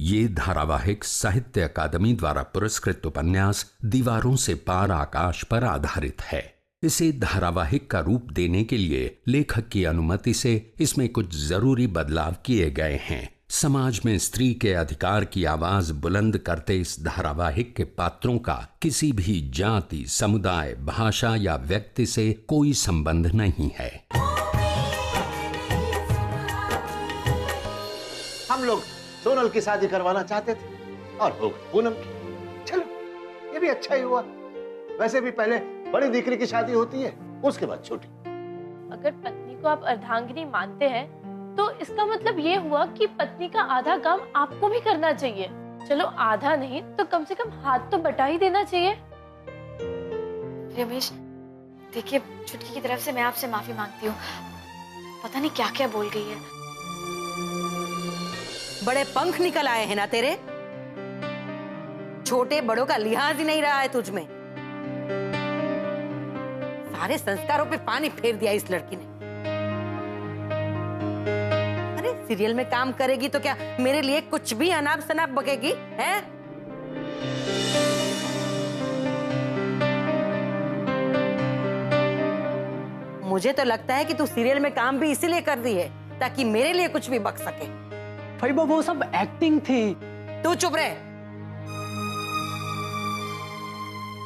ये धारावाहिक साहित्य अकादमी द्वारा पुरस्कृत उपन्यास दीवारों से पार आकाश पर आधारित है। इसे धारावाहिक का रूप देने के लिए लेखक की अनुमति से इसमें कुछ जरूरी बदलाव किए गए हैं। समाज में स्त्री के अधिकार की आवाज बुलंद करते इस धारावाहिक के पात्रों का किसी भी जाति, समुदाय, भाषा या व्यक्ति से कोई संबंध नहीं है। हम लोग सोनल की शादी करवाना चाहते थे और हो गई पूनम की। चलो ये भी अच्छा ही हुआ। वैसे भी पहले बड़ी दीकरी की शादी होती है, उसके बाद छोटी। अगर पत्नी को आप अर्धांगिनी मानते हैं तो इसका मतलब ये हुआ कि पत्नी का आधा काम आपको भी करना चाहिए। चलो आधा नहीं तो कम से कम हाथ तो बटा ही देना चाहिए। रमेश, देखिए छुटकी की तरफ से मैं आपसे माफी मांगती हूँ। पता नहीं क्या क्या बोल गई है। बड़े पंख निकल आए हैं ना तेरे। छोटे बड़ों का लिहाज ही नहीं रहा है तुझमें। सारे संस्कारों पे पानी फेर दिया इस लड़की ने। अरे सीरियल में काम करेगी तो क्या मेरे लिए कुछ भी अनाप शनाप बकेगी है? मुझे तो लगता है कि तू सीरियल में काम भी इसीलिए कर दी है ताकि मेरे लिए कुछ भी बक सके। फईबा वो सब एक्टिंग थी। तू चुप रहे।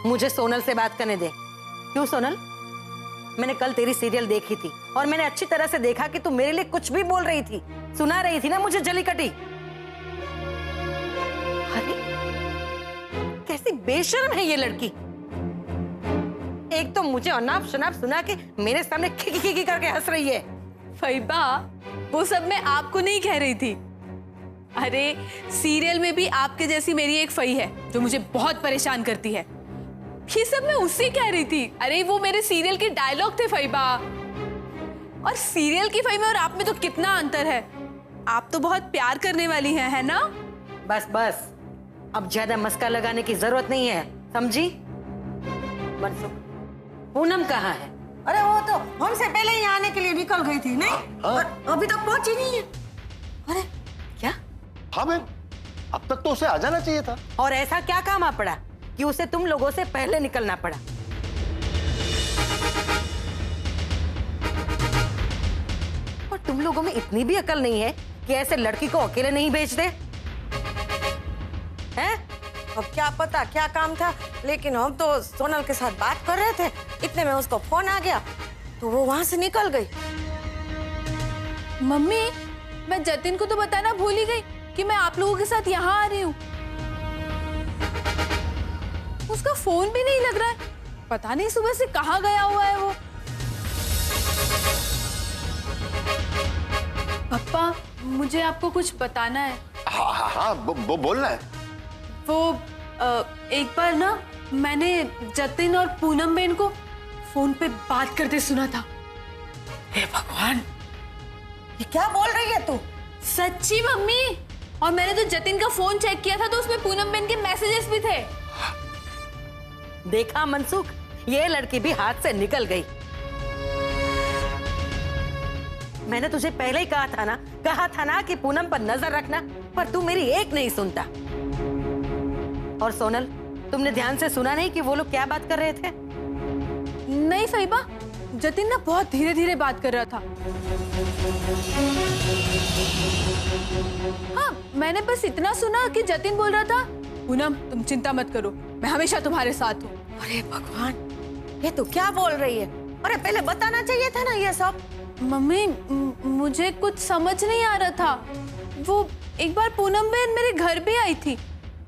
मुझे सोनल से बात करने दे। क्यों सोनल? मैंने कल तेरी सीरियल देखी थी और मैंने अच्छी तरह से देखा कि तू मेरे लिए कुछ भी बोल रही थी, सुना रही थी ना मुझे जलीकटी। अरे कैसी बेशर्म है ये लड़की। एक तो मुझे अनाप शनाप सुना के मेरे सामने खिकी खिकी करके हंस रही है। फईबा वो सब मैं आपको नहीं कह रही थी। अरे सीरियल में भी आपके जैसी मेरी एक फई है जो मुझे बहुत परेशान करती है। ये सब मैं उससे कह रही थी। अरे वो मेरे सीरियल के डायलॉग थे फईबा। और सीरियल की फई में और आप में तो कितना अंतर है। आप तो बहुत प्यार करने वाली हैं, है ना? बस बस, अब ज्यादा मस्का लगाने की जरूरत नहीं है, समझी? मनसुख, पूनम कहाँ है? अरे वो तो हमसे पहले ही आने के लिए निकल गई थी। नहीं और अभी तक पहुंची नहीं है। अरे क्या? हाँ मैम, अब तक तो उसे आ जाना चाहिए था। और ऐसा क्या काम आ पड़ा कि उसे तुम लोगों से पहले निकलना पड़ा? और तुम लोगों में इतनी भी अकल नहीं है कि ऐसे लड़की को अकेले नहीं भेज दे हैं? अब क्या पता क्या काम था, लेकिन हम तो सोनल के साथ बात कर रहे थे, इतने में उसको फोन आ गया तो वो वहां से निकल गई। मम्मी, मैं जतिन को तो बताना भूल ही गई कि मैं आप लोगों के साथ यहाँ आ रही हूँ। उसका फोन भी नहीं लग रहा है। पता नहीं सुबह से कहाँ गया हुआ है वो। पापा, मुझे आपको कुछ बताना है। हाँ हाँ हाँ, बोलना है। वो एक बार ना मैंने जतिन और पूनम बहन को फोन पे बात करते सुना था। हे भगवान, ये क्या बोल रही है तू? सच्ची मम्मी। और मैंने तो जतिन का फोन चेक किया था तो उसमें पूनम बहन के मैसेजेस भी थे। देखा मनसुख, ये लड़की भी हाथ से निकल गई। मैंने तुझे पहले ही कहा था ना कि पूनम पर नजर रखना, पर तू मेरी एक नहीं सुनता। और सोनल, तुमने ध्यान से सुना नहीं कि वो लोग क्या बात कर रहे थे? नहीं फईबा, जतिन ना बहुत धीरे धीरे बात कर रहा था। हाँ, मैंने बस इतना सुना कि जतिन बोल रहा था, पूनम तुम चिंता मत करो, मैं हमेशा तुम्हारे साथ हूँ। अरे भगवान, ये तो क्या बोल रही है? अरे पहले बताना चाहिए था ना ये सब। मम्मी, मुझे कुछ समझ नहीं आ रहा था। वो एक बार पूनम बहन मेरे घर भी आई थी।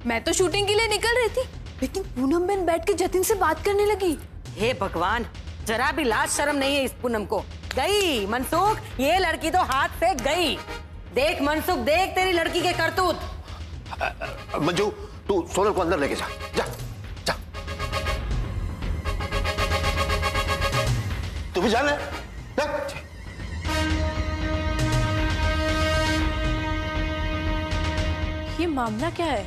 मैं तो शूटिंग के लिए निकल रही थी, लेकिन पूनम बहन बैठ के जतिन से बात करने लगी। हे भगवान, जरा भी लाज शर्म नहीं है इस पूनम को। गई मनसुख, ये लड़की तो हाथ से गई। देख मनसुख, देख तेरी लड़की के करतूत। मंजू, तू सोनल को अंदर लेके जा, जा जा। तू भी जाना है? ये मामला क्या है?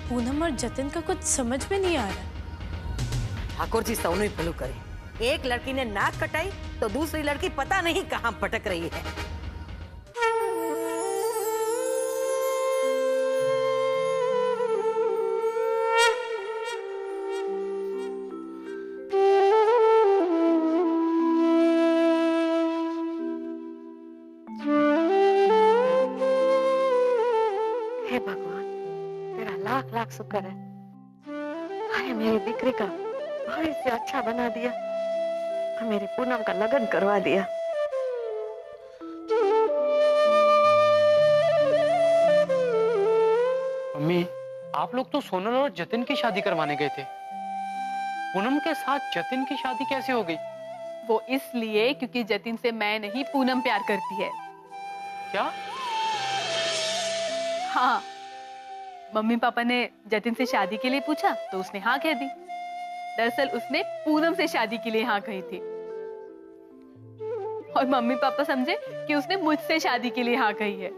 पूनम और जतिन का कुछ समझ में नहीं आ रहा। ठाकुर जी सौनु भलू करे। एक लड़की ने नाक कटाई तो दूसरी लड़की पता नहीं कहां भटक रही है। तेरा लाख लाख शुक्र है। अरे मेरी दीकरी का भविष्य अच्छा बना दिया और मेरी पूनम का लगन करवा दिया। मम्मी, आप लोग तो सोनल और जतिन की शादी करवाने गए थे। पूनम के साथ जतिन की शादी कैसे हो गई? वो इसलिए क्योंकि जतिन से मैं नहीं, पूनम प्यार करती है। क्या? हाँ, मम्मी पापा ने जतिन से शादी के लिए पूछा तो उसने हाँ कह दी। दरअसल उसने पूनम से शादी के लिए हाँ कही थी और मम्मी पापा समझे कि उसने मुझसे शादी के लिए हाँ कही है।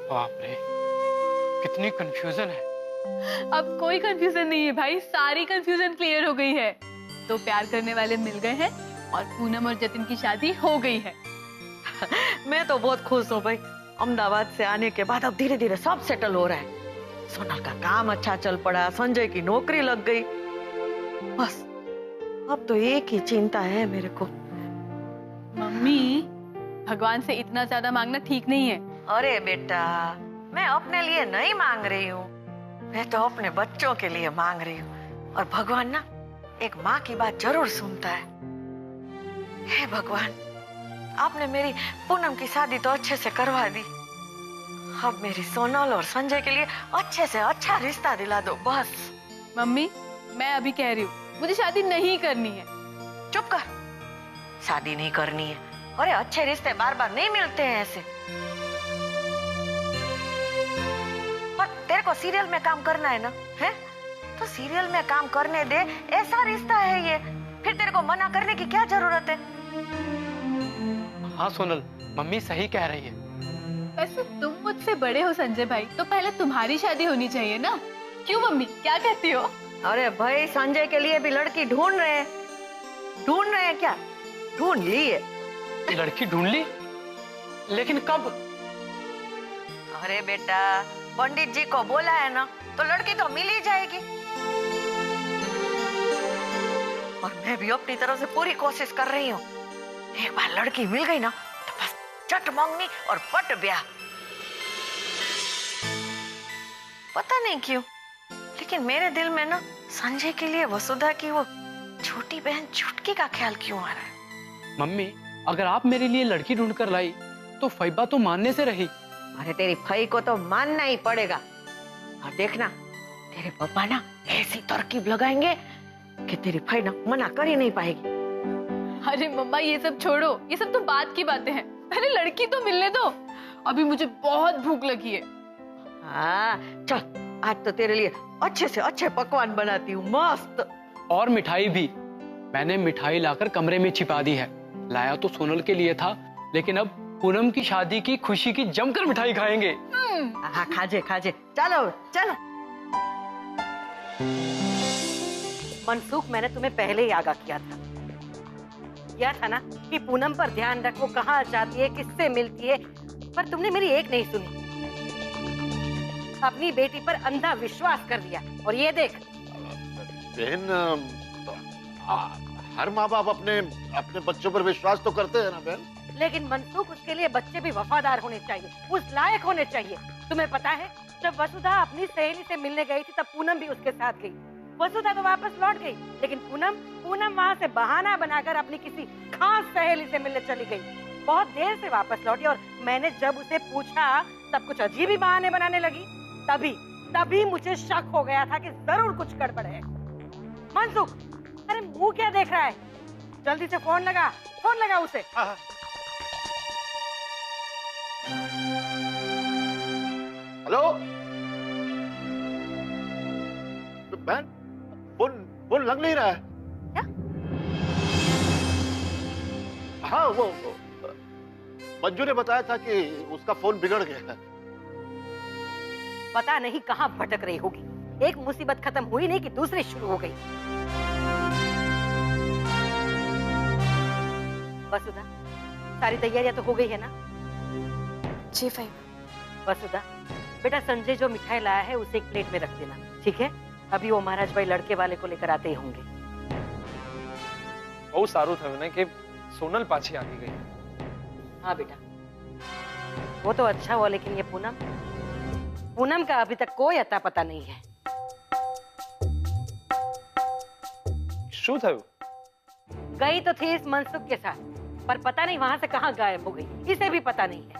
बाप रे, कितनी कंफ्यूजन है। अब कोई कंफ्यूजन नहीं है भाई, सारी कंफ्यूजन क्लियर हो गई है। तो प्यार करने वाले मिल गए हैं और पूनम और जतिन की शादी हो गई है। मैं तो बहुत खुश हूँ भाई। अहमदाबाद से आने के बाद अब धीरे धीरे सब सेटल हो रहा है। सोनल का काम अच्छा चल पड़ा, संजय की नौकरी लग गई। बस अब तो एक ही चिंता है मेरे को। मम्मी, भगवान से इतना ज्यादा मांगना ठीक नहीं है। अरे बेटा, मैं अपने लिए नहीं मांग रही हूँ, मैं तो अपने बच्चों के लिए मांग रही हूँ। और भगवान ना एक माँ की बात जरूर सुनता है। हे भगवान, आपने मेरी पूनम की शादी तो अच्छे से करवा दी, अब मेरी सोनल और संजय के लिए अच्छे से अच्छा रिश्ता दिला दो बस। मम्मी, मैं अभी कह रही हूँ मुझे शादी नहीं करनी है। चुप कर, शादी नहीं करनी है? अरे अच्छे रिश्ते बार बार नहीं मिलते हैं ऐसे। और तेरे को सीरियल में काम करना है ना, है तो सीरियल में काम करने दे, ऐसा रिश्ता है ये, फिर तेरे को मना करने की क्या जरूरत है? हाँ सोनल, मम्मी सही कह रही है। वैसे तुम मुझसे बड़े हो संजय भाई, तो पहले तुम्हारी शादी होनी चाहिए ना। क्यों मम्मी, क्या कहती हो? अरे भाई, संजय के लिए भी लड़की ढूंढ रहे हैं। ढूंढ रहे हैं क्या? ढूंढ ली है। लड़की ढूंढ ली? लेकिन कब? अरे बेटा, पंडित जी को बोला है ना, तो लड़की तो मिल ही जाएगी। और मैं भी अपनी तरफ से पूरी कोशिश कर रही हूँ। एक बार लड़की मिल गई ना, तो बस चट मंगनी और पट ब्याह। पता नहीं क्यों, लेकिन मेरे दिल में ना संजय के लिए वसुधा की वो छोटी बहन चुटकी का ख्याल क्यों आ रहा है? मम्मी, अगर आप मेरे लिए लड़की ढूंढ कर लाई तो फैबा तो मानने से रही। अरे तेरी फई को तो मानना ही पड़ेगा। और देखना, तेरे पापा ना ऐसी तरकीब लगाएंगे कि तेरी फई ना मना कर ही नहीं पाएगी। अरे मम्मा, ये सब छोड़ो, ये सब तो बात की बातें हैं। पहले लड़की तो मिलने दो, अभी मुझे बहुत भूख लगी है। हाँ चल, आज तो तेरे लिए अच्छे से अच्छे पकवान बनाती हूँ, मस्त। और मिठाई भी। मैंने मिठाई लाकर कमरे में छिपा दी है। लाया तो सोनल के लिए था, लेकिन अब पूनम की शादी की खुशी की जमकर मिठाई खाएंगे। हाँ खाजे खाजे, चलो चलो। मनसुख, मैंने तुम्हें पहले ही आगाह किया था ना कि पूनम पर ध्यान रखो, कहाँ जाती है, किससे मिलती है, पर तुमने मेरी एक नहीं सुनी। अपनी बेटी पर अंधा विश्वास कर दिया। और ये देख बहन, हर माँ बाप अपने अपने बच्चों पर विश्वास तो करते हैं ना बहन। लेकिन मनसुख, उसके लिए बच्चे भी वफादार होने चाहिए, उस लायक होने चाहिए। तुम्हें पता है, जब वसुधा अपनी सहेली से मिलने गई थी, तब पूनम भी उसके साथ गई। वसुधा तो वापस लौट गई, लेकिन पूनम वहां से बहाना बनाकर अपनी किसी खास सहेली से मिलने चली गई। बहुत देर से वापस लौटी और मैंने जब उसे पूछा, तब कुछ अजीब ही बहाने बनाने लगी। तभी मुझे शक हो गया था कि जरूर कुछ गड़बड़ है। मनसुख, अरे मुंह क्या देख रहा है? जल्दी से फोन लगा उसे। हेलो बहन, फोन लग नहीं रहा है। क्या? हाँ, वो मंजू ने बताया था कि उसका फोन बिगड़ गया है। पता नहीं कहाँ भटक रही होगी। एक मुसीबत खत्म हुई नहीं कि दूसरी शुरू हो गई। वसुधा, सारी तैयारियां तो हो गई है ना? जी भाई। वसुधा बेटा, संजय जो मिठाई लाया है उसे एक प्लेट में रख देना, ठीक है? अभी वो महाराज भाई लड़के वाले को लेकर आते ही होंगे। बहुत सारू थयो ने कि सोनल पाछी आ गई। हाँ बेटा, वो तो अच्छा हुआ, लेकिन ये पूनम पूनम का अभी तक कोई अता पता नहीं है। શું થયું? गई तो थी इस मनसुख के साथ, पर पता नहीं वहां से कहां गायब हो गई, इसे भी पता नहीं है।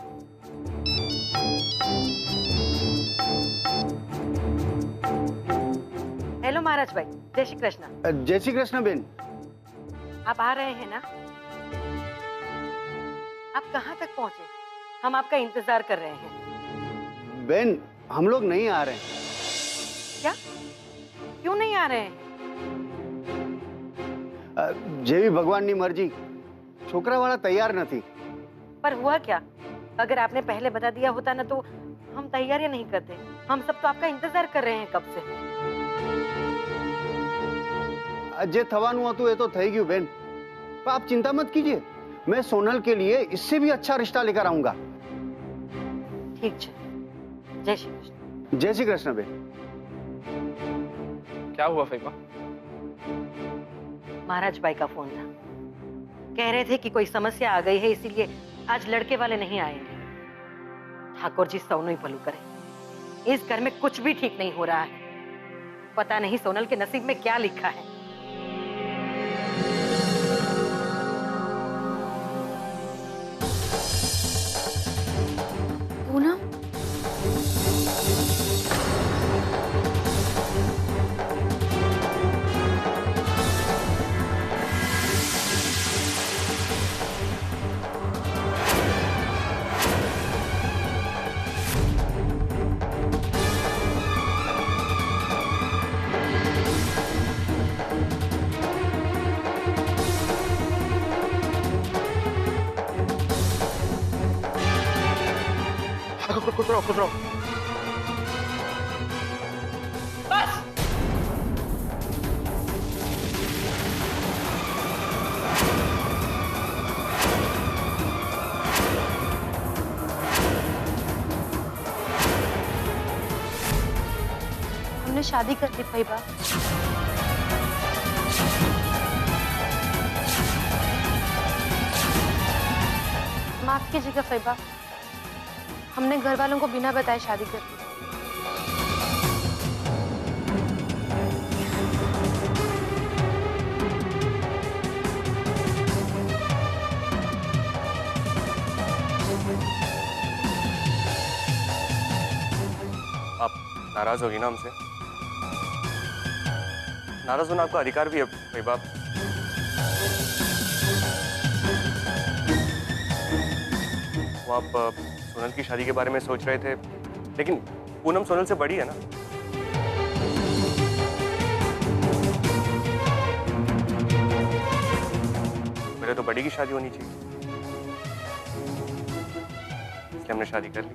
हेलो महाराज भाई, जय श्री कृष्ण। जय श्री कृष्ण बेन। आप आ रहे हैं ना? आप कहाँ तक पहुंचे? हम आपका इंतजार कर रहे हैं। बेन हम लोग नहीं आ रहे हैं। क्या? क्यों नहीं आ रहे हैं? जेवी भगवान नी मर्जी, छोकरा वाला तैयार नहीं। पर हुआ क्या? अगर आपने पहले बता दिया होता ना तो हम तैयारियां नहीं करते। हम सब तो आपका इंतजार कर रहे हैं कब से। जे थवानु हतुं ए तो थई गयुं बेन, पर आप चिंता मत कीजिए, मैं सोनल के लिए इससे भी अच्छा रिश्ता लेकर आऊंगा। ठीक है, जय श्री कृष्ण। जय श्री कृष्ण बेन। क्या हुआ फैबा? महाराज बाई का फोन था, कह रहे थे कि कोई समस्या आ गई है, इसीलिए आज लड़के वाले नहीं आएंगे। ठाकुर जी सौनो ही भलू करे, इस घर में कुछ भी ठीक नहीं हो रहा है। पता नहीं सोनल के नसीब में क्या लिखा है। पूनम, खुद रहो। हमने शादी कर ली फैबा। माफ कीजिएगा फैबा, हमने घर वालों को बिना बताए शादी कर ली। आप नाराज होगी ना हमसे? नाराज होना आपका अधिकार भी है फैबा। वो आप सोनल की शादी के बारे में सोच रहे थे, लेकिन पूनम सोनल से बड़ी है ना। मेरे तो बड़ी की शादी होनी चाहिए, इसलिए हमने शादी कर ली।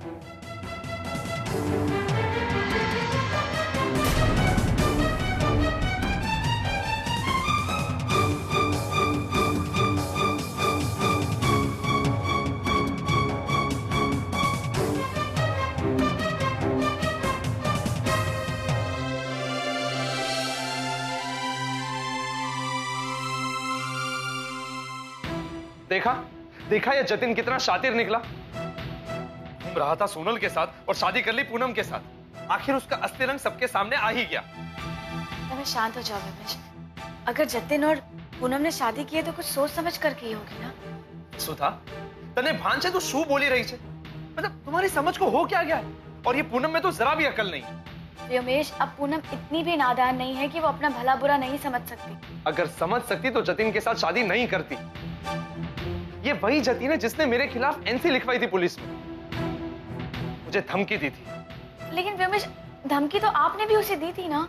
देखा देखा ये जतिन कितना शातिर निकला। घूम रहा था सोनल के साथ और शादी कर ली पूनम के साथ। आखिर उसका असली रंग सबके सामने आ ही गया। रमेश शांत हो जाओ रमेश। अगर जतिन और पूनम ने शादी की है तो कुछ सोच समझ कर की होगी ना। सुधा, तने भान से तू शू बोली रही है? मतलब तुम्हारी समझ को हो क्या गया है? और ये पूनम में तो जरा भी अकल नहीं। रमेश, अब पूनम इतनी भी नादान नहीं है कि वो अपना भला बुरा नहीं समझ सकती। अगर समझ सकती तो जतिन के साथ शादी नहीं करती। ये वही जतिन है जिसने मेरे खिलाफ एनसी लिखवाई थी पुलिस में, मुझे धमकी दी थी। लेकिन रमेश, धमकी तो आपने भी उसे दी थी ना।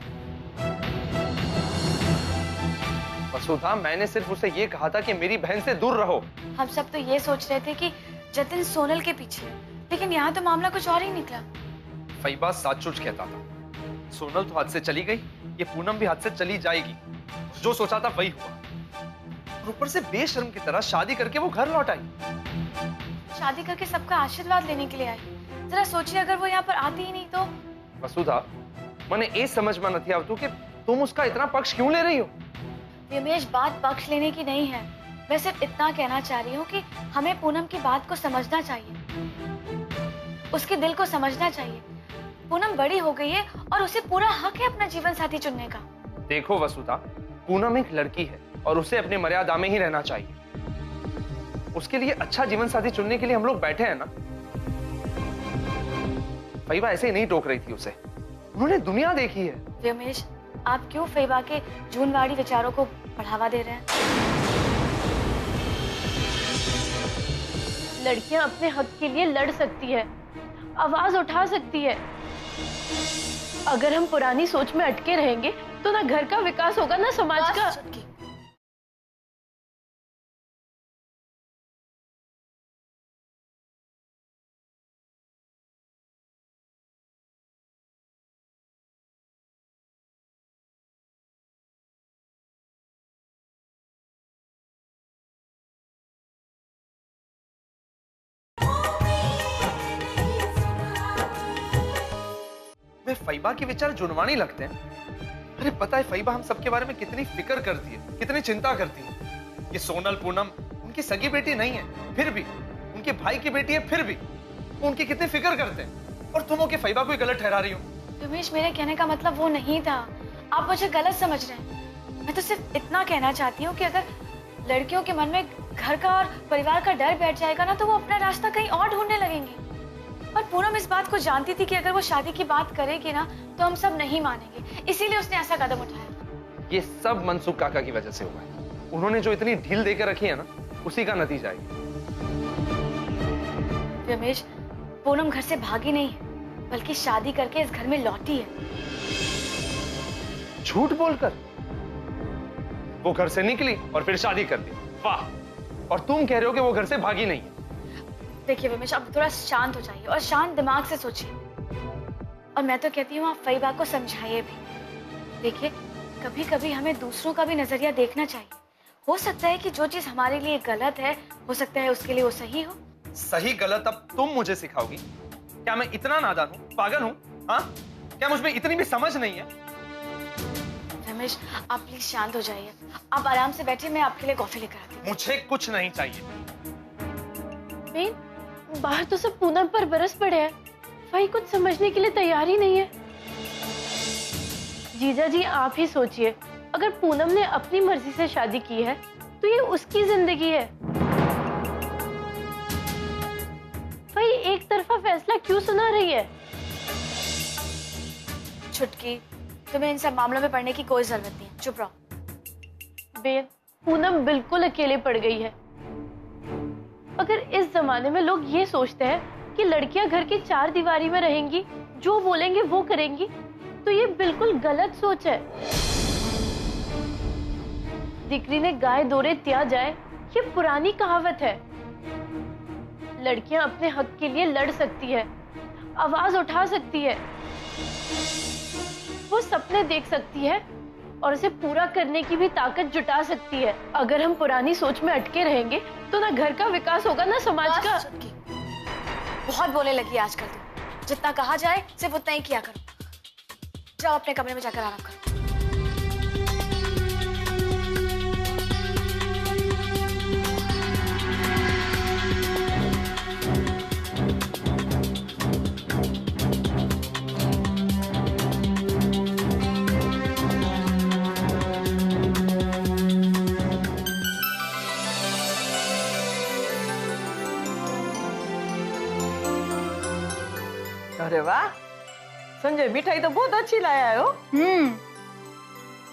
वसुधा, मैंने सिर्फ उसे ये कहा था कि मेरी बहन से दूर रहो। हम सब तो ये सोच रहे थे कि जतिन सोनल के पीछे है, लेकिन यहाँ तो मामला कुछ और ही निकला। फैबा साचुच कहता था, सोनल तो हाथ से चली गई, ये पूनम भी हाथ से चली जाएगी। जो सोचा था वही हुआ। ऊपर से बेशर्म की तरह शादी करके वो घर लौट आई। शादी करके सबका आशीर्वाद लेने के लिए आई। जरा सोचिए, अगर वो यहाँ पर आती ही नहीं तो। वसुधा, मैंने ये समझ में नहीं आवतु कि तुम उसका इतना पक्ष क्यों ले रही हो। रमेश, बात पक्ष लेने की नहीं है। मैं सिर्फ इतना कहना चाह रही हूँ कि हमें पूनम की बात को समझना चाहिए, उसके दिल को समझना चाहिए। पूनम बड़ी हो गई है और उसे पूरा हक है अपना जीवन साथी चुनने का। देखो वसुधा, पूनम एक लड़की है और उसे अपने मर्यादा में ही रहना चाहिए। उसके लिए अच्छा जीवन साथी चुनने के लिए हम लोग बैठे हैं ना। फईबा ऐसे ही नहीं टोक रही थी उसे, उन्होंने दुनिया देखी है। व्योमेश, आप क्यों फईबा के जूनवाड़ी विचारों को बढ़ावा दे रहे हैं? लड़कियां अपने हक के लिए लड़ सकती है, आवाज उठा सकती है। अगर हम पुरानी सोच में अटके रहेंगे तो ना घर का विकास होगा ना समाज का। वे फईबा के विचार जुनवानी लगते हैं। अरे पता है फईबा हम सबके बारे में कितनी फिक्र करती है, कितनी चिंता करती है। ये सोनल पूनम उनकी सगी बेटी नहीं है, फिर भी उनके भाई की बेटी है, फिर भी वो उनकी कितनी फिक्र करते हैं। और तुम हो कि फईबा को गलत ठहरा रही हो। रमेश, मेरे कहने का मतलब वो नहीं था, आप मुझे गलत समझ रहे हैं। मैं तो सिर्फ इतना कहना चाहती हूँ कि अगर लड़कियों के मन में घर का और परिवार का डर बैठ जाएगा ना, तो वो अपना रास्ता कहीं और ढूंढने लगेंगी। और पूनम इस बात को जानती थी कि अगर वो शादी की बात करेगी ना तो हम सब नहीं मानेंगे, इसीलिए उसने ऐसा कदम उठाया। ये सब मनसुख काका की वजह से हुआ है। उन्होंने जो इतनी ढील देकर रखी है ना, उसी का नतीजा है। रमेश, पूनम घर से भागी नहीं है, बल्कि शादी करके इस घर में लौटी है। झूठ बोलकर वो घर से निकली और फिर शादी कर ली। वाह! और तुम कह रहे हो कि वो घर से भागी नहीं है। देखिए रमेश, आप थोड़ा शांत हो जाइए और शांत दिमाग से सोचिए। और मैं तो कहती हूँ आप फईबा को समझाइए भी। देखिए, कभी कभी हमें दूसरों का भी नजरिया देखना चाहिए। हो सकता है कि जो चीज हमारे लिए गलत है, हो सकता है उसके लिए वो सही हो। सही गलत अब तुम मुझे सिखाओगी? क्या मैं इतना नादान हूँ, पागल हूँ? हाँ, क्या मुझ में इतनी भी समझ नहीं है? रमेश, आप प्लीज शांत हो जाइए। आप आराम से बैठिए, मैं आपके लिए कॉफी लेकर आती हूँ। मुझे कुछ नहीं चाहिए। बाहर तो सब पूनम पर बरस पड़े हैं, भाई कुछ समझने के लिए तैयार ही नहीं है। जीजा जी आप ही सोचिए, अगर पूनम ने अपनी मर्जी से शादी की है तो ये उसकी जिंदगी है। भाई एक तरफा फैसला क्यों सुना रही है? छुटकी, तुम्हें इन सब मामलों में पड़ने की कोई जरूरत नहीं है, चुप रहो। बेन, पूनम बिल्कुल अकेले पड़ गई है। अगर इस जमाने में लोग ये सोचते हैं कि लड़कियां घर की चार दीवारी में रहेंगी, जो बोलेंगे वो करेंगी, तो ये बिल्कुल गलत सोच है। दिकरी ने गाय दोरे त्या जाए, ये पुरानी कहावत है। लड़कियां अपने हक के लिए लड़ सकती है, आवाज उठा सकती है, वो सपने देख सकती है और उसे पूरा करने की भी ताकत जुटा सकती है। अगर हम पुरानी सोच में अटके रहेंगे तो ना घर का विकास होगा ना समाज का। बहुत बोलने लगी आजकल तुम। जितना कहा जाए सिर्फ उतना ही किया करो। जाओ अपने कमरे में जाकर आराम करो। अरे वाह संजय, मिठाई तो बहुत अच्छी लाया हो।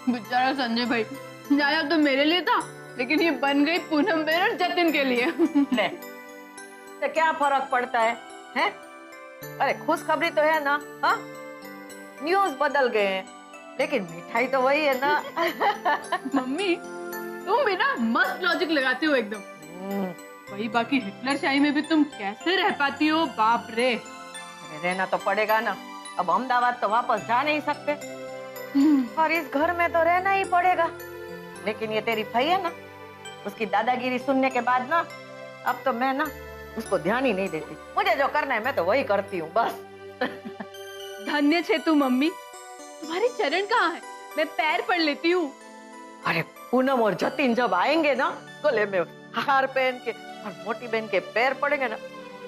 बेचारा संजय भाई, लाया तो मेरे लिए था, लेकिन ये बन गई पूनम बेन और जतिन के लिए। ले, तो क्या फर्क पड़ता है, हैं? अरे खुशखबरी तो है ना। हाँ, न्यूज़ बदल गए हैं, लेकिन मिठाई तो वही है ना। मम्मी, तुम भी ना मस्त लॉजिक लगाते हो एकदम। वही बाकी हिटलर शाही में भी तुम कैसे रह पाती हो, बाप रे। रहना तो पड़ेगा ना, अब अहमदाबाद तो वापस जा नहीं सकते और इस घर में तो रहना ही पड़ेगा। लेकिन ये तेरी फई है ना, उसकी दादागिरी सुनने के बाद ना अब तो मैं ना उसको ध्यान ही नहीं देती। मुझे जो करना है मैं तो वही करती हूँ बस। धन्य छे तू मम्मी, तुम्हारे चरण कहाँ है, मैं पैर पड़ लेती हूँ। अरे पूनम और जतिन जब आएंगे ना, गले में हार पहन के और मोटी बहन के पैर पड़ेंगे ना,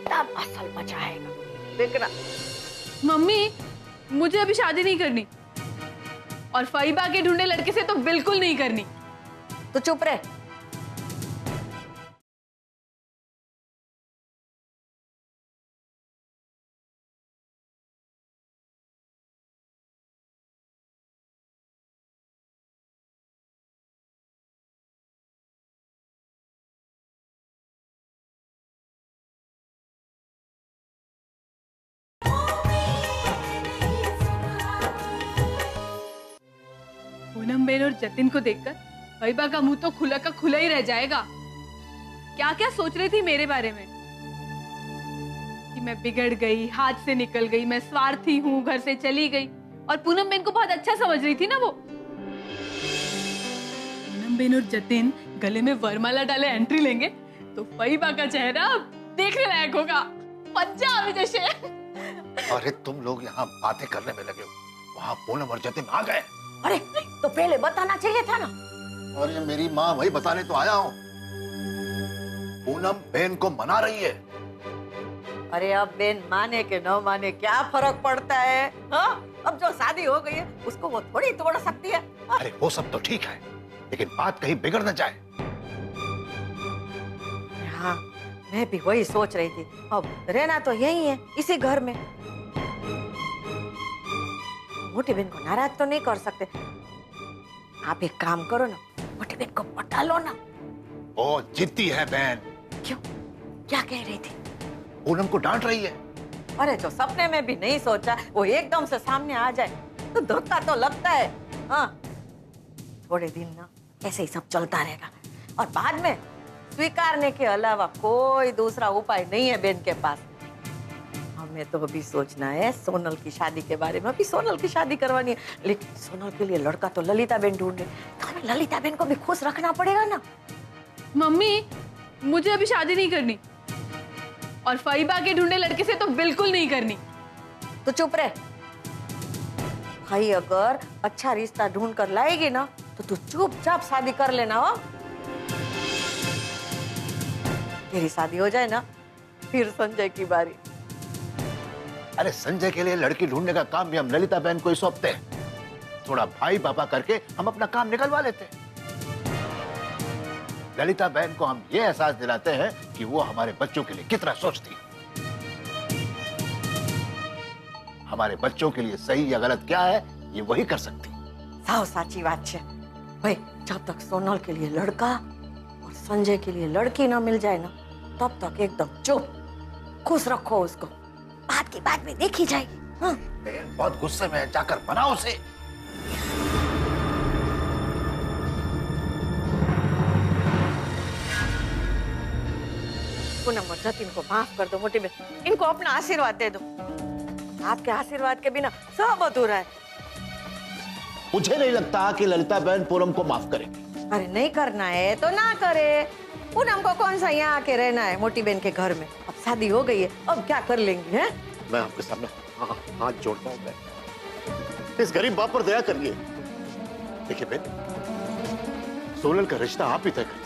तब असल मजा आएगा, देखना। मम्मी, मुझे अभी शादी नहीं करनी, और फईबा के ढूंढे लड़के से तो बिल्कुल नहीं करनी। तो चुप रहे। पूनम बेन और जतिन को देखकर फईबा का मुंह तो खुला का खुला ही रह जाएगा। क्या क्या सोच रही थी मेरे बारे में, कि मैं बिगड़ गई, हाथ से निकल गई, मैं स्वार्थी हूँ, घर से चली गई। और पूनम बेन को बहुत अच्छा समझ रही थी ना वो। पूनम बेन और जतिन गले में वरमाला डाले एंट्री लेंगे तो फईबा का चेहरा देखने लायक होगा। मजा अभी जैसे। अरे तुम लोग यहाँ बातें करने में लगे हो, वहाँ पूनम और जतिन आ गए। अरे तो पहले बताना चाहिए था ना। अरे मेरी माँ, वही बताने तो आया हूँ। पूनम बहन को मना रही है। अरे अब बेन माने के न माने क्या फर्क पड़ता है? हाँ? अब जो शादी हो गई है उसको वो थोड़ी तोड़ सकती है। अरे वो सब तो ठीक है, लेकिन बात कहीं बिगड़ न जाए। हाँ, मैं भी वही सोच रही थी। अब रहना तो यही है, इसी घर में। मोटी बहन को नाराज तो नहीं कर सकते। आप एक काम करो ना, मोटी बहन को पटा लो ना। ओ जिद्दी है बहन। क्यों? क्या कह रही थी? पूनम को डांट रही है। अरे जो सपने में भी नहीं सोचा वो एकदम से सामने आ जाए तो धक्का तो लगता है। हाँ, थोड़े दिन ना ऐसे ही सब चलता रहेगा, और बाद में स्वीकारने के अलावा कोई दूसरा उपाय नहीं है बेन के पास। हमें तो अभी सोचना है सोनल की शादी के बारे में। अभी सोनल की शादी करवानी है, लेकिन सोनल के लिए लड़का तो ललिता बेन ढूंढ रही, तो हमें ललिता बेन को भी खुश रखना पड़ेगा ना। मम्मी, मुझे अभी शादी नहीं करनी, और फईबा के ढूंढे लड़के से तो बिल्कुल नहीं करनी। तो चुप रहे। भाई अगर अच्छा रिश्ता ढूंढ कर लाएगी ना तो तू चुपचाप शादी कर लेना। हो तेरी शादी हो जाए ना, फिर संजय की बारी। अरे संजय के लिए लड़की ढूंढने का काम भी हम ललिता बहन को ही सौंपते हैं। थोड़ा भाई पापा करके हम अपना काम निकलवा लेते हैं। ललिता बहन को हम ये एहसास दिलाते हैं कि वो हमारे बच्चों के लिए कितना सोचती है। हमारे बच्चों के लिए सही या गलत क्या है ये वही कर सकती। साव साची बात है भाई। जब तक सोनल के लिए लड़का और संजय के लिए लड़की ना मिल जाए ना, तब तक एकदम चुप, खुश रखो उसको। बात की बात में देखी जाएगी। हाँ? बहन बहुत गुस्से में है, जाकर बनाओ उसे। पूनम और जतिन को माफ कर दो मोटी बहन, इनको अपना आशीर्वाद दे दो। आपके आशीर्वाद के बिना सब अधूरा है। मुझे नहीं लगता कि ललिता बहन पूनम को माफ करेगी। अरे नहीं करना है तो ना करे। पूनम को कौन सा यहाँ आके रहना है मोटी बहन के घर में? अब शादी हो गई है, अब क्या कर लेंगी? हैं? मैं आपके सामने हाथ जोड़ता हूँ। इस गरीब बाप पर दया करिए। देखिए बहन, सोनल का रिश्ता आप ही तय करिए।